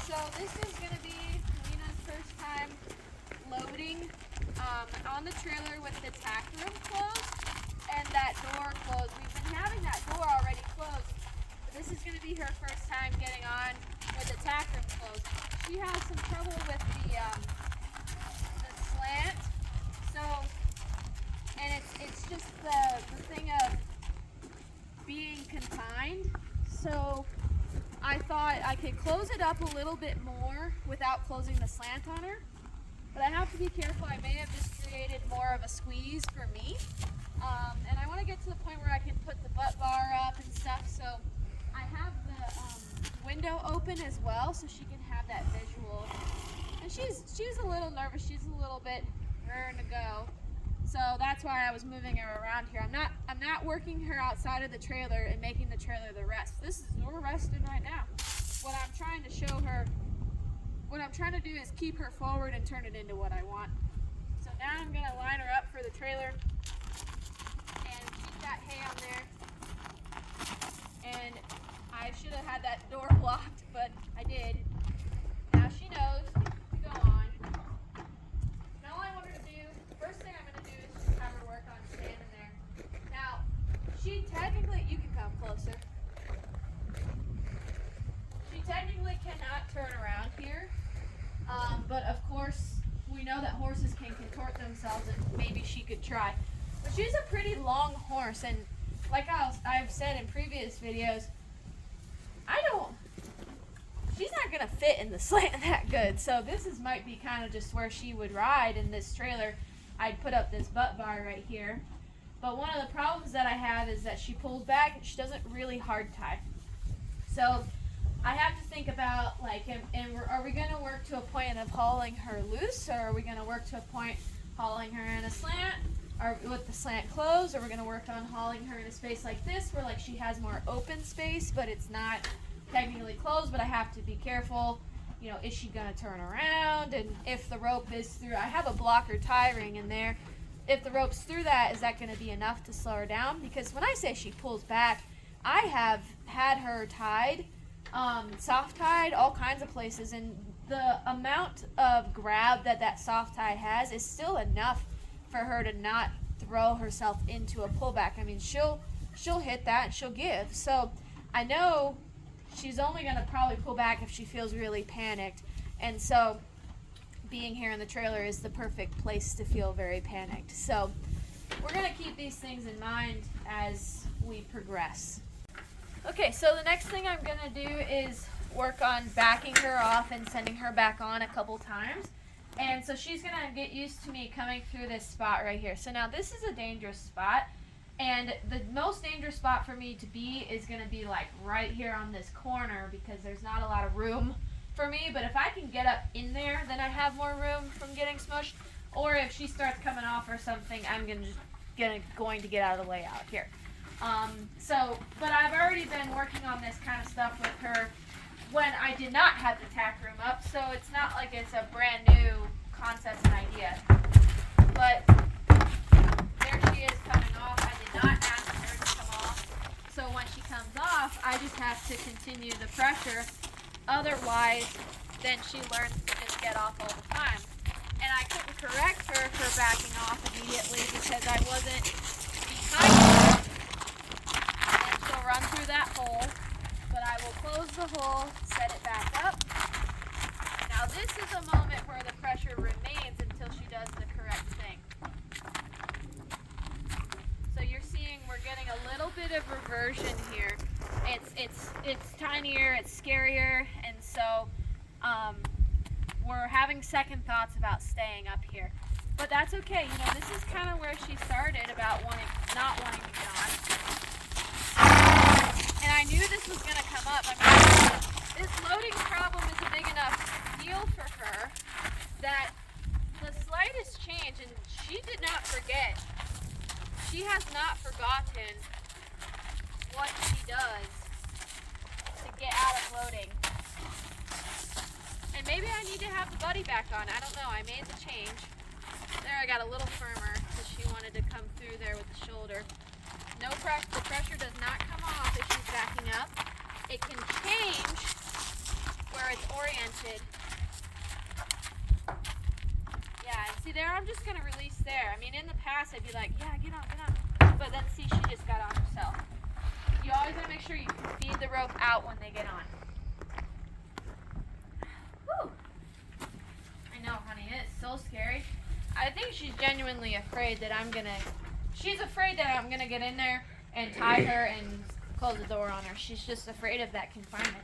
So this is going to be Lena's first time loading on the trailer with the tack room closed and that door closed. We've been having that door already closed, but this is going to be her first time getting on with the tack room closed. She has some trouble with the slant, so, and it's just the thing of being confined. So I thought I could close it up a little bit more without closing the slant on her. But I have to be careful. I may have just created more of a squeeze for me. And I want to get to the point where I can put the butt bar up and stuff. So I have the window open as well so she can have that visual. And she's a little nervous. She's a little bit raring to go. So that's why I was moving her around here. I'm not working her outside of the trailer and making the trailer the rest. We're resting right now. What I'm trying to show her, what I'm trying to do is keep her forward and turn it into what I want. So now I'm gonna line her up for the trailer and keep that hay on there. And I should have had that door blocked, but I did. Now she knows to go on. Now all I want her to do, first thing I'm gonna do is just have her work on standing there. Now, she technically, you can come closer. She technically cannot turn around here, but of course, we know that horses can contort themselves and maybe she could try. But she's a pretty long horse, and like I've said in previous videos, she's not gonna fit in the slant that good. So might be kind of just where she would ride in this trailer. I'd put up this butt bar right here. But one of the problems that I have is that she pulls back and she doesn't really hard tie. So I have to think about, like, are we going to work to a point of hauling her loose, or are we going to work to a point hauling her in a slant, or with the slant closed, or we're going to work on hauling her in a space like this where, like, she has more open space, but it's not technically closed, but I have to be careful. You know, is she going to turn around? And if the rope is through, I have a blocker tie ring in there. If the rope's through that, is that going to be enough to slow her down? Because when I say she pulls back, I have had her tied, soft tied, all kinds of places, and the amount of grab that soft tie has is still enough for her to not throw herself into a pullback. I mean, she'll hit that and she'll give. So I know she's only going to probably pull back if she feels really panicked. And so being here in the trailer is the perfect place to feel very panicked. So we're going to keep these things in mind as we progress. Okay, so the next thing I'm going to do is work on backing her off and sending her back on a couple times. And so she's going to get used to me coming through this spot right here. So now this is a dangerous spot. And the most dangerous spot for me to be is going to be like right here on this corner because there's not a lot of room for me. But if I can get up in there, then I have more room from getting smushed. Or if she starts coming off or something, I'm going to get out of the way out here. But I've already been working on this kind of stuff with her when I did not have the tack room up. So it's not like it's a brand new concept and idea. But there she is coming off. I did not ask her to come off. So when she comes off, I just have to continue the pressure. Otherwise, then she learns to just get off all the time. And I couldn't correct her for backing off immediately because I wasn't behind her. And she'll run through that hole. But I will close the hole, set it back up. Now this is a moment where the pressure remains until she does the correct thing. So you're seeing we're getting a little bit of reversion here. It's tinier, it's scarier, and so we're having second thoughts about staying up here. But that's okay. You know, this is kind of where she started about not wanting to get on. And I knew this was going to come up. I mean, this loading problem is a big enough deal for her that the slightest change, and she did not forget. She has not forgotten what she does to get out of loading. And maybe I need to have the buddy back on. I don't know. I made the change. There, I got a little firmer because she wanted to come through there with the shoulder. No pressure. The pressure does not come off if she's backing up. It can change where it's oriented. Yeah, and see there, I'm just gonna release there. I mean, in the past, I'd be like, yeah, get on, get on. But then see, she just got on herself. You always gotta make sure you feed the rope out when they get on. Whew. I know, honey, it's so scary. I think she's genuinely afraid that she's afraid that I'm gonna get in there and tie her and close the door on her. She's just afraid of that confinement.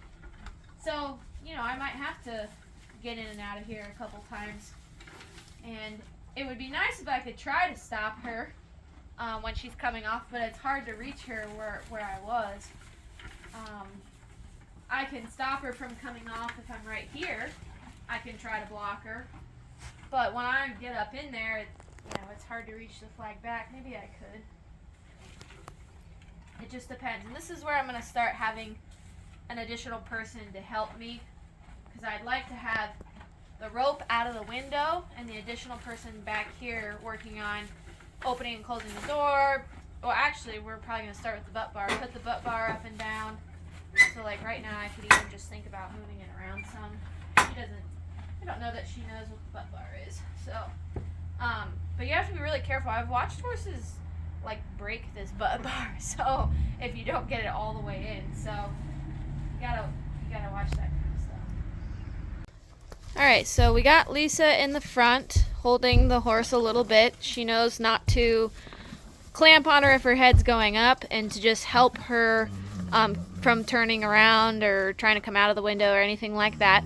So, you know, I might have to get in and out of here a couple times. And it would be nice if I could try to stop her when she's coming off, but it's hard to reach her where I was. I can stop her from coming off if I'm right here. I can try to block her. But when I get up in there, it's hard to reach the flag back. Maybe I could. It just depends. And this is where I'm going to start having an additional person to help me, because I'd like to have the rope out of the window and the additional person back here working on opening and closing the door. Well, actually, we're probably going to start with the butt bar. Put the butt bar up and down. So, like, right now, I could even just think about moving it around some. I don't know that she knows what the butt bar is. So, but you have to be really careful. I've watched horses, like, break this butt bar. So, if you don't get it all the way in. So, you gotta watch that kind of stuff. Alright, so we got Lisa in the front, holding the horse a little bit. She knows not to clamp on her if her head's going up, and to just help her from turning around or trying to come out of the window or anything like that.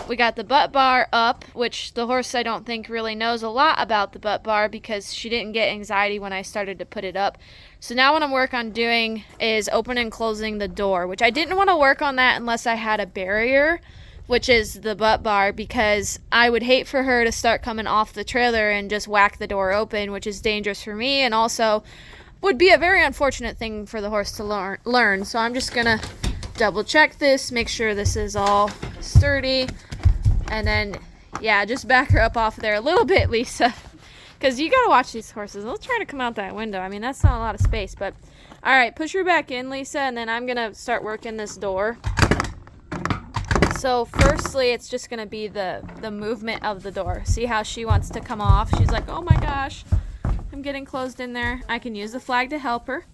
We got the butt bar up, which the horse I don't think really knows a lot about the butt bar because she didn't get anxiety when I started to put it up. So now what I'm working on doing is opening and closing the door, which I didn't want to work on that unless I had a barrier, which is the butt bar, because I would hate for her to start coming off the trailer and just whack the door open, which is dangerous for me and also would be a very unfortunate thing for the horse to learn. So I'm just gonna double check this, make sure this is all sturdy, and then just back her up off there a little bit, Lisa, because you gotta watch these horses. They'll try to come out that window. I mean, that's not a lot of space, but all right, push her back in, Lisa, and then I'm gonna start working this door. So firstly, it's just gonna be the movement of the door. See how she wants to come off? She's like, oh my gosh, I'm getting closed in there. I can use the flag to help her,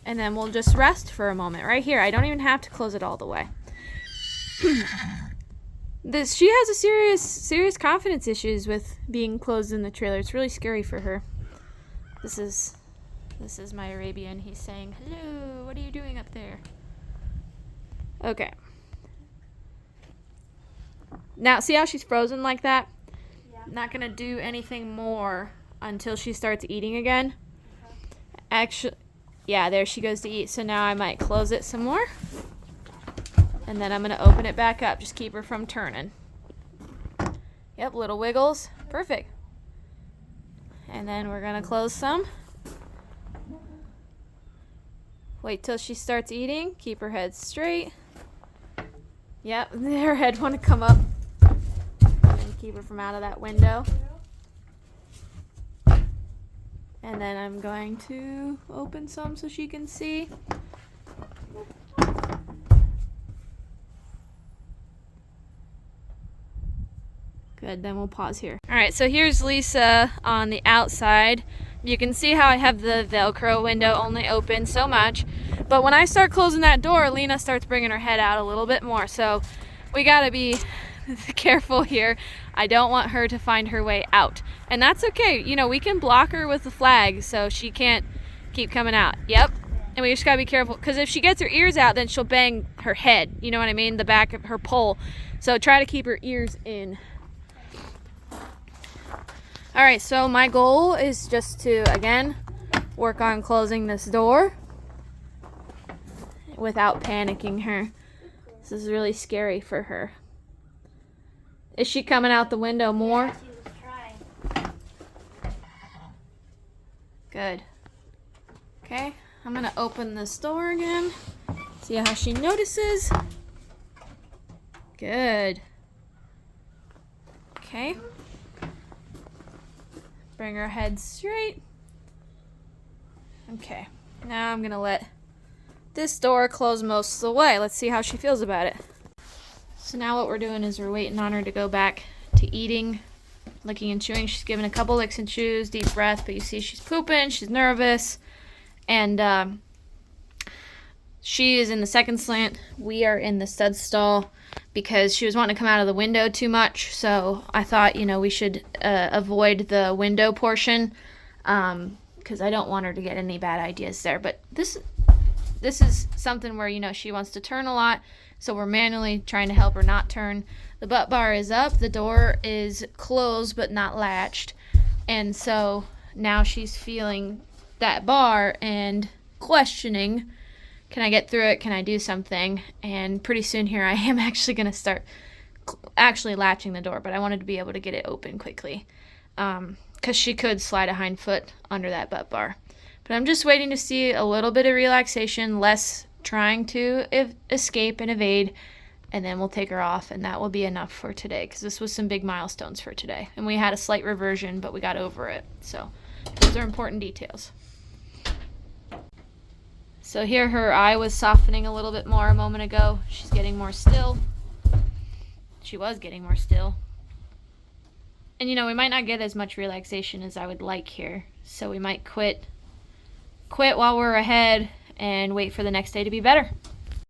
and then we'll just rest for a moment right here. I don't even have to close it all the way. She has a serious confidence issues with being closed in the trailer. It's really scary for her. This is my Arabian. He's saying, hello, what are you doing up there? Okay. Now, see how she's frozen like that? Yeah. Not going to do anything more until she starts eating again. Okay. Actually, yeah, there she goes to eat. So now I might close it some more. And then I'm going to open it back up. Just keep her from turning. Yep, little wiggles. Perfect. And then we're going to close some. Wait till she starts eating. Keep her head straight. Yep, her head want to come up. And keep her from out of that window. And then I'm going to open some so she can see. Good, then we'll pause here. Alright, so here's Lisa on the outside. You can see how I have the Velcro window only open so much. But when I start closing that door, Lena starts bringing her head out a little bit more. So we gotta be careful here. I don't want her to find her way out. And that's okay. You know, we can block her with the flag so she can't keep coming out. Yep. And we just gotta be careful, because if she gets her ears out, then she'll bang her head. You know what I mean? The back of her pole. So try to keep her ears in. Alright, so my goal is just to, again, work on closing this door without panicking her. This is really scary for her. Is she coming out the window more? Yeah, she was trying. Good. Okay, I'm going to open this door again. See how she notices. Good. Okay. Bring her head straight. Okay, now I'm gonna let this door close most of the way. Let's see how she feels about it. So now what we're doing is we're waiting on her to go back to eating, licking and chewing. She's given a couple licks and chews, deep breath, but you see she's pooping, she's nervous, and she is in the second slant. We are in the stud stall because she was wanting to come out of the window too much. So I thought, we should avoid the window portion because I don't want her to get any bad ideas there. But this is something where, she wants to turn a lot. So we're manually trying to help her not turn. The butt bar is up. The door is closed but not latched. And so now she's feeling that bar and questioning, can I get through it? Can I do something? And pretty soon here I am actually going to start actually latching the door. But I wanted to be able to get it open quickly because she could slide a hind foot under that butt bar. But I'm just waiting to see a little bit of relaxation, less trying to escape and evade, and then we'll take her off, and that will be enough for today because this was some big milestones for today. And we had a slight reversion, but we got over it. So those are important details. So here her eye was softening a little bit more a moment ago. She's getting more still. She was getting more still. And we might not get as much relaxation as I would like here. So we might quit while we're ahead and wait for the next day to be better.